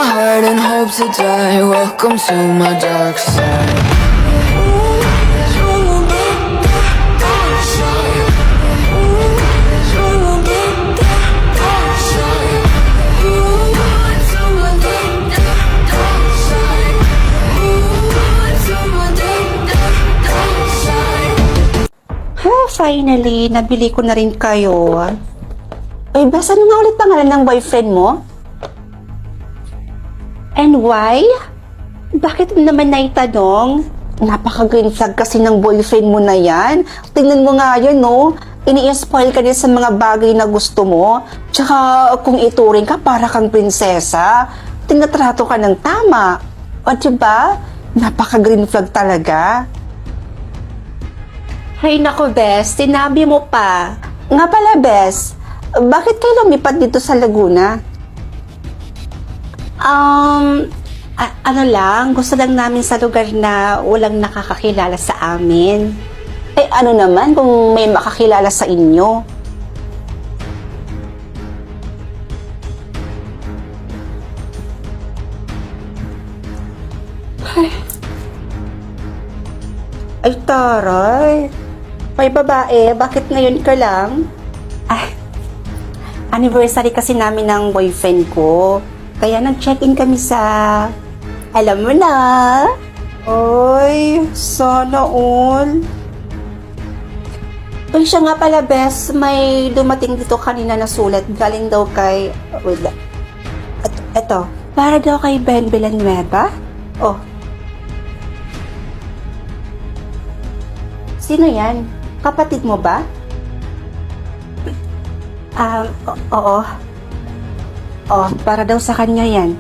heart and hope to die. Welcome to my dark side. Finally, nabili ko na rin kayo. Uy, basta ano nga ulit pangalan ng boyfriend mo? And why? Bakit mo naman naitanong? Napaka-green flag kasi ng boyfriend mo na yan. Tingnan mo nga yun, no? Ini-spoil ka niya sa mga bagay na gusto mo. Tsaka kung ituring ka, para kang prinsesa. Tinatrato ka ng tama. O diba? Napaka-green flag talaga. Hay nako, Bes. Sinabi mo pa. Nga pala, Bes. Bakit kayo lumipat dito sa Laguna? Ano lang, gusto lang namin sa lugar na walang nakakakilala sa amin. Eh, ano naman kung may makakilala sa inyo? Ay, taray. May babae, bakit ngayon ka lang? Ay, anniversary kasi namin ng boyfriend ko. Kaya nag-check-in kami sa... Alam mo na. Oy, sana all. Uy, siya nga pala, Bes, may dumating dito kanina na sulat. Galing daw kay... Wait, eto. Para daw kay Ben Villanueva? Oh. Sino yan? Kapatid mo ba? Oo. Oh, para daw sa kanya yan.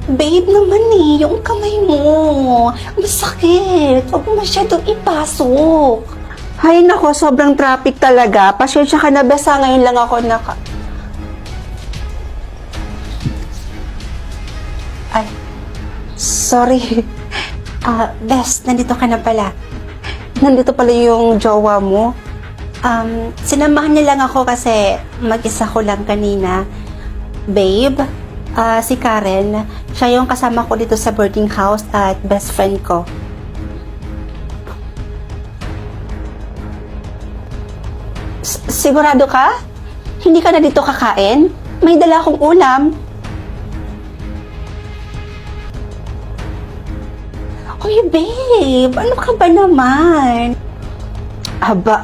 Babe naman yung kamay mo. Masakit. Huwag mo masyadong ipasok. Hay nako, sobrang traffic talaga. Pasensya ka na, besa. Ngayon lang ako Ay, sorry. Bes, nandito ka na pala. Nandito pala yung jowa mo. Sinamahan niya lang ako kasi mag-isa ko lang kanina. Babe, si Karen, siya yung kasama ko dito sa boarding house at best friend ko. Sigurado ka? Hindi ka na dito kakain? May dala akong ulam. Uy, babe, ano ka ba naman? Aba,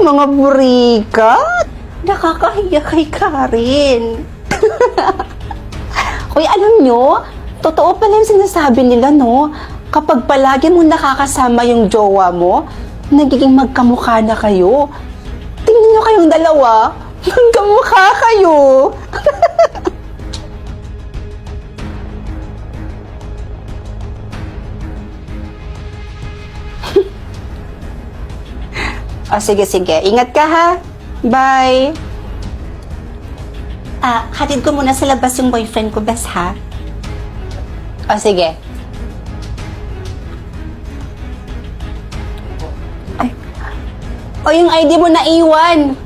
mga burikat. Nakakahiya kay Karen. Uy, alam nyo, totoo pala yung sinasabi nila, no? Kapag palagi mo nakakasama yung jowa mo, nagiging magkamukha na kayo. Tingnan nyo kayong dalawa, magkamukha kayo. Sige. Ingat ka, ha? Bye! Hatid ko muna sa labas yung boyfriend ko, Bes, ha? Sige. Ay. Yung ID mo naiwan.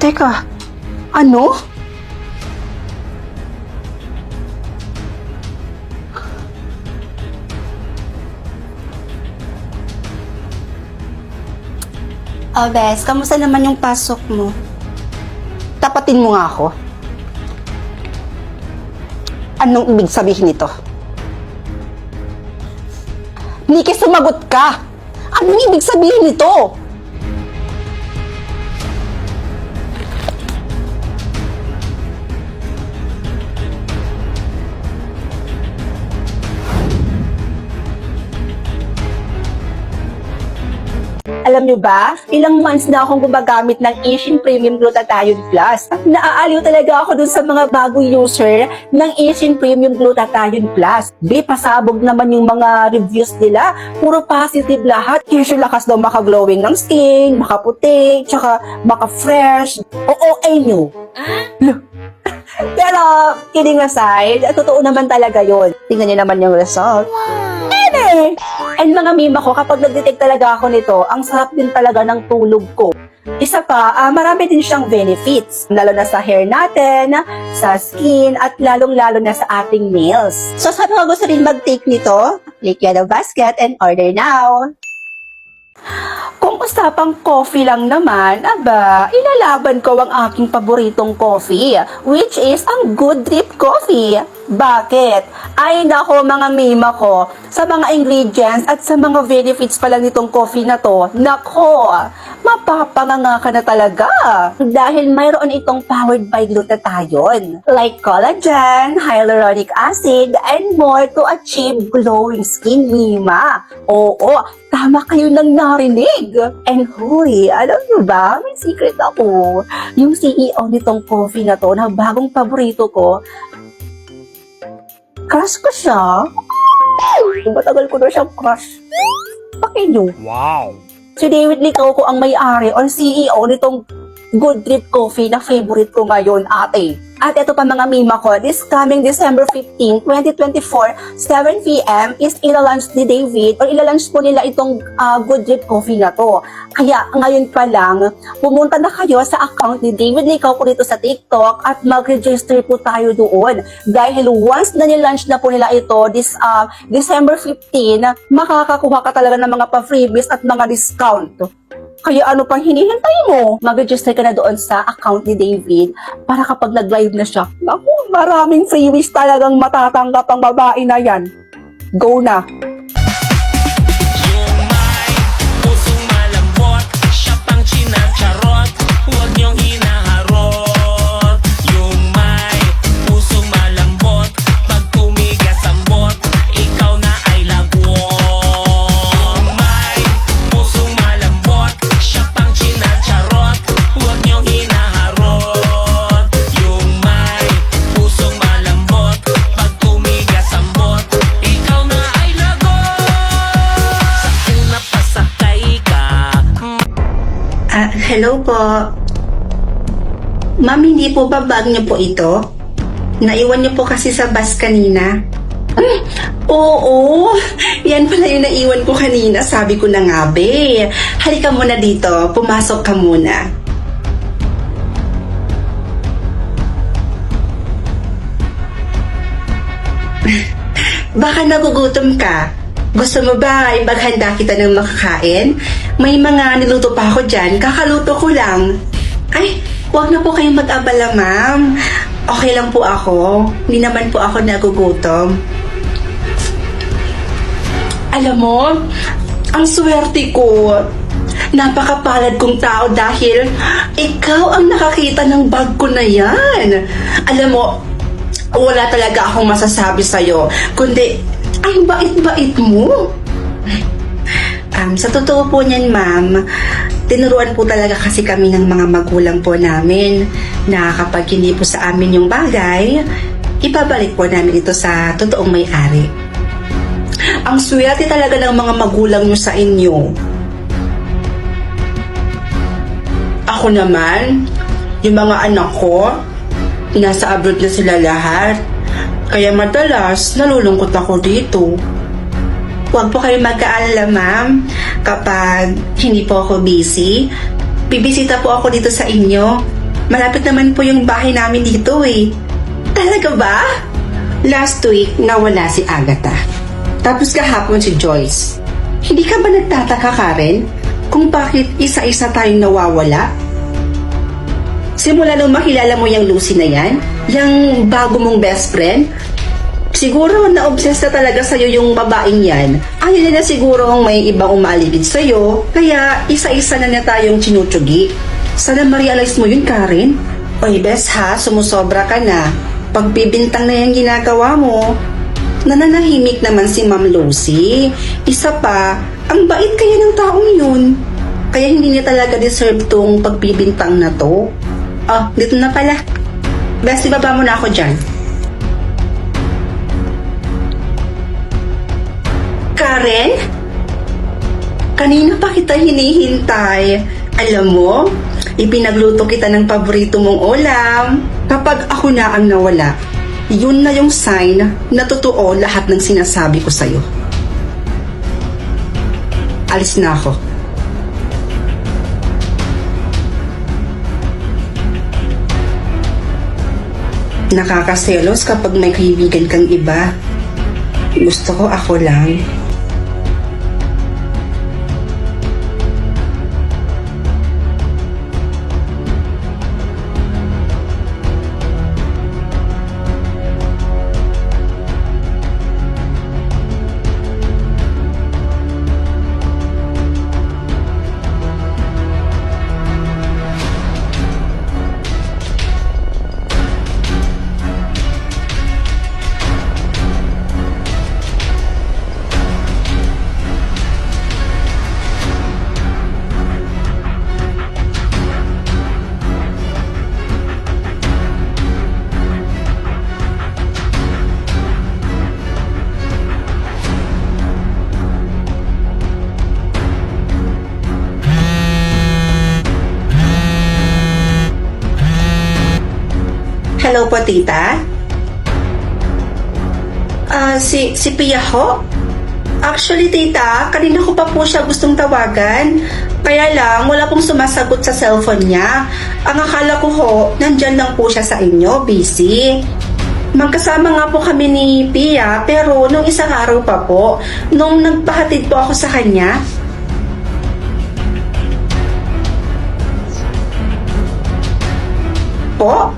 Teka, ano? Bes, kamusta naman yung pasok mo? Tapatin mo nga ako. Anong ibig sabihin nito? Nikki, sumagot ka! Anong ibig sabihin nito? Alam nyo ba, ilang months na akong gumagamit ng Asian Premium Glutathione Plus. Naaaliw talaga ako dun sa mga bagong user ng Asian Premium Glutathione Plus. Pasabog naman yung mga reviews nila. Puro positive lahat. Here's yung lakas daw maka-glowing ng skin, makaputi, tsaka maka-fresh. O nyo. Pero, kidding aside, totoo naman talaga yun. Tingnan nyo naman yung result. eh. And mga mima ko, kapag nag-detect talaga ako nito, ang sarap din talaga ng tulog ko. Isa pa, marami din siyang benefits, lalo na sa hair natin, sa skin, at lalong-lalo na sa ating nails. So sa mga gusto rin mag-take nito, click Yellow Basket and order now. Kung usapang coffee lang naman, ilalaban ko ang aking paboritong coffee, which is ang Good Drip Coffee. Bakit? Ay nako mga mima ko, sa mga ingredients at sa mga benefits pa lang nitong coffee na to, nako, mapapanganga ka na talaga. Dahil mayroon itong powered by glutathione, like collagen, hyaluronic acid, and more to achieve glowing skin, mima. Oo, tama kayo nang narinig. And huy, alam nyo ba, may secret ako. Yung CEO nitong coffee na to, na bagong paborito ko, crush ko siya. Matagal ko na siyang crush. Pakinyo. Wow! Si David Licauco ang may-ari or CEO nitong Good Drip Coffee na favorite ko ngayon, ate. At ito pa mga mima ko, this coming December 15, 2024, 7 p.m. is ilalunch ni David or ilalunch po nila itong Good Drip Coffee na to. Kaya ngayon pa lang, pumunta na kayo sa account ni David Licauco dito sa TikTok at mag-register po tayo doon. Dahil once na nilunch na po nila ito, this December 15, makakakuha ka talaga ng mga pa-freebies at mga discount. Kaya ano pang hinihintay mo? Mag-register ka na doon sa account ni David para kapag nag-live na siya, naku, maraming freebies talagang matatanggap ang babae na yan. Go na! Yung may pusong malambot, siya pang chinacharot, huwag niyong hinaharot. Yung may pusong malambot, pag tumigas ang bot, ikaw na ay lagwot. Yung may pusong malambot, siya pang chinacharot, huwag niyong hinaharot. Yung may pusong malambot, pag tumigas ang bot, ikaw na ay lagot. Sa una pasakay ka, Hello po. Ma'am, hindi po ba bag niyo po ito? Naiwan niyo po kasi sa bus kanina. Oo, yan pala yung naiwan ko kanina. Sabi ko na nga, be. Halika muna dito, pumasok ka muna. Baka nagugutom ka. Gusto mo ba ipaghanda kita ng makakain? May mga niluto pa ako dyan, kakaluto ko lang. Ay, wag na po kayong mag-abala, ma'am. Okay lang po ako. Hindi naman po ako nagugutom. Alam mo, ang swerte ko. Napakapalad kong tao dahil ikaw ang nakakita ng bag ko na yan. Alam mo, wala talaga akong masasabi sa'yo, kundi ang bait-bait mo. Sa totoo po niyan, ma'am, tinuruan po talaga kasi kami ng mga magulang po namin na kapag hindi po sa amin yung bagay, ibabalik po namin ito sa totoong may-ari. Ang swerte talaga ng mga magulang nyo sa inyo. Ako naman, yung mga anak ko, nasa abroad na sila lahat. Kaya madalas, nalulungkot ako dito. Huwag po kayo mag-aalala, ma'am. Kapag hindi po ako busy, bibisita po ako dito sa inyo. Malapit naman po yung bahay namin dito eh. Talaga ba? Last week, nawala si Agatha. Tapos kahapon si Joyce. Hindi ka ba nagtataka, Karen, kung bakit isa-isa tayong nawawala? Simula nung makilala mo yung Lucy na yan, yung bago mong best friend, siguro na-obsess na talaga sa'yo yung babaeng yan. Ayaw na siguro may ibang umaligid sa'yo, kaya isa-isa na tayong tinutsugi. Sana ma-realize mo yun, Karen. Oy, bes ha, sumusobra ka na. Pagbibintang na yung ginagawa mo. Nananahimik naman si Ma'am Lucy. Isa pa, ang bait kaya ng taong yun. Kaya hindi niya talaga deserve tong pagbibintang na to. Oh, dito na pala. Bes, ibaba mo na ako dyan. Karen? Kanina pa kita hinihintay. Alam mo, ipinagluto kita ng paborito mong ulam. Kapag ako na ang nawala, yun na yung sign na totoo lahat ng sinasabi ko sa'yo. Alis na ako. Nakakaselos kapag may kaibigan kang iba. Gusto ko ako lang. Hello po, tita? Si Pia ho? Actually, tita, kanina ko pa po siya gustong tawagan. Kaya lang, wala pong sumasagot sa cellphone niya. Ang akala ko ho, nandyan lang po siya sa inyo, busy. Magkasama nga po kami ni Pia, pero nung isang araw pa po, nung nagpahatid po ako sa kanya. Po?